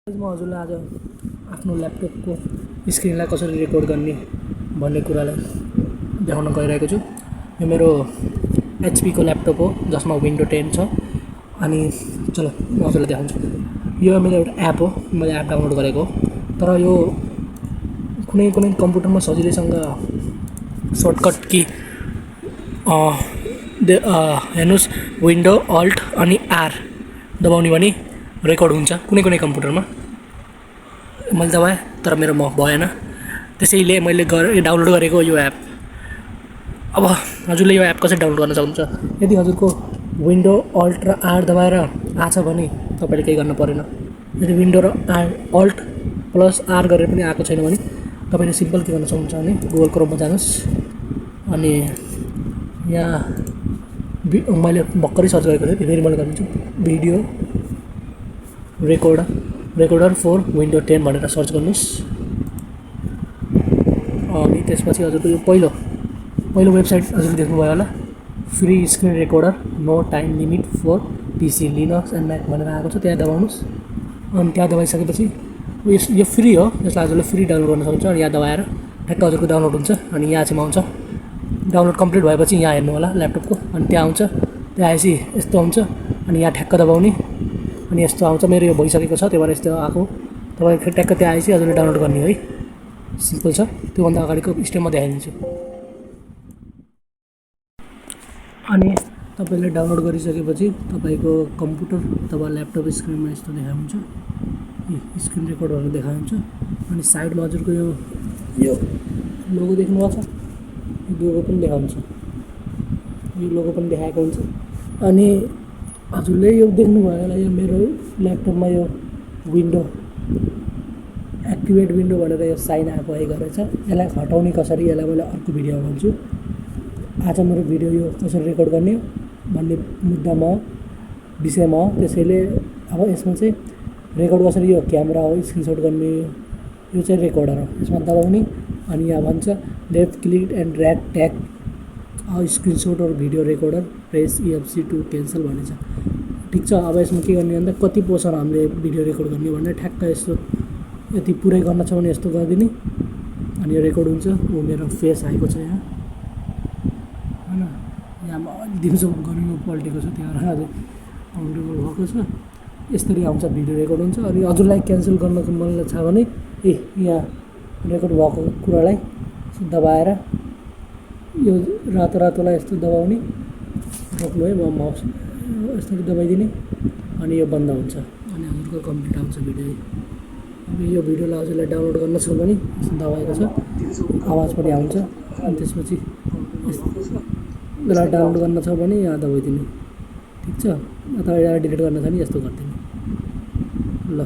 म हजुरलाई आज आफ्नो ल्यापटपको स्क्रिनलाई कसरी रेकर्ड गर्ने भन्ने कुरालाई देखाउन गइरहेको छु। यो मेरो एचपीको ल्यापटप हो जसमा विन्डो 10 छ। अनि चलो म हजुरलाई देखाउँछु। यो मेरो एउटा एप हो, मैले एप डाउनलोड गरेको हो। तर यो कुनै कुनै कम्प्युटरमा सजिलैसँग सर्टकट की हेर्नुहोस्, विन्डो अल्ट अनि आर दबाउने भने रेकर्ड हुन्छ कुनै कुनै कम्प्युटरमा। मैले दबाएँ तर मेरोमा भएन, त्यसैले मैले डाउनलोड गरेको यो एप। अब हजुरले यो एप कसरी डाउनलोड गर्न सक्नुहुन्छ? यदि हजुरको विन्डो अल्ट र आर दबाएर आछ भने तपाईँले केही गर्नु परेन। यदि विन्डो र अल्ट प्लस आर गरेर पनि आएको छैन भने तपाईँले सिम्पल के गर्न सक्नुहुन्छ भने गुगल क्रोममा जानुहोस्। अनि यहाँ मैले भर्खरै सर्च गरेको थिएँ, फेरि मैले गरिदिन्छु। भिडियो रेकर्डर फर विन्डो 10 भनेर सर्च गर्नुहोस्। अनि त्यसपछि हजुरको यो पहिलो वेबसाइट हजुरले देख्नुभयो होला, free screen recorder no time limit for PC Linux and Mac भनेर आएको छ। त्यहाँ दबाउनुहोस्। अनि त्यहाँ दबाइसकेपछि यो फ्री हो, यसलाई हजुरले फ्री डाउनलोड गर्न सक्नुहुन्छ। अनि यहाँ दबाएर ठ्याक्क हजुरको डाउनलोड हुन्छ। अनि यहाँ चाहिँ आउँछ, डाउनलोड कम्प्लिट भएपछि यहाँ हेर्नु होला ल्यापटपको। अनि त्यहाँ आउँछ, त्यहाँ आएपछि यस्तो हुन्छ। अनि यहाँ ठ्याक्क दबाउने अनि यस्तो आउँछ। मेरो यो भइसकेको छ, त्यही भएर यस्तो आएको। तपाईँ फेरि ट्याक्क त्यहाँ आएपछि हजुरले डाउनलोड गर्ने है, सिम्पल छ। त्योभन्दा अगाडिको स्टेपमा देखाइदिन्छु। अनि तपाईँले डाउनलोड गरिसकेपछि तपाईँको कम्प्युटर अथवा ल्यापटप स्क्रिनमा यस्तो देखाउँछ, स्क्रिन रेकर्ड भनेर देखाउँछ। अनि साइडमा हजुरको यो लोगो देख्नुभएको छ, यो लोगो पनि देखाउँछ, यो लोगो पनि देखाएको हुन्छ। अनि हजुरले यो देख्नुभयो होला, यो मेरो ल्यापटपमा यो विन्डो एक्टिभेट विन्डो भनेर यो साइन आएको रहेछ। यसलाई हटाउने कसरी, यसलाई मैले अर्को भिडियोमा भन्छु। आज मेरो भिडियो यो कसरी रेकर्ड गर्ने भन्ने मुद्दामा विषयमा हो। त्यसैले अब यसमा चाहिँ रेकर्ड कसरी, यो क्यामेरा हो स्क्रिनसट गर्ने, यो चाहिँ रेकर्डर हो। यसमा दबाउने अनि यहाँ भन्छ left click and drag tag screenshot or video recorder press EFC to cancel भनेछ। ठिक छ। अब यसमा के गर्ने भन्दा कति पोर्सन हामीले भिडियो रेकर्ड गर्ने भनेर ठ्याक्क यस्तो यति पुरै गर्न छ भने यस्तो गरिदिने। अनि यो रेकर्ड हुन्छ। ऊ मेरो फेस आएको छ यहाँ, होइन? यहाँ दिउँसो गर्नु पल्टेको छ, त्यहाँ आज कम्फर्टेबल भएको छ। यसरी आउँछ, भिडियो रेकर्ड हुन्छ। अनि हजुरलाई क्यान्सल गर्नको मन छ भने यहाँ रेकर्ड भएको कुरालाई दबाएर यो रातोलाई यस्तो दबाउने, रोक्नु है, म माउस यस्तो दबाइदिने। अनि यो बन्द हुन्छ। अनि हजुरको कम्प्लिट आउँछ भिडियो। अब यो भिडियोलाई हजुरलाई डाउनलोड गर्न छ भने यस्तो दबाएको छ, आवाज पनि आउँछ। अनि त्यसपछि यसलाई डाउनलोड गर्न छ भने यहाँ दबाइदिने। ठिक छ। अथवा यहाँ डिलिट गर्न छ भने यस्तो गरिदिने। ल।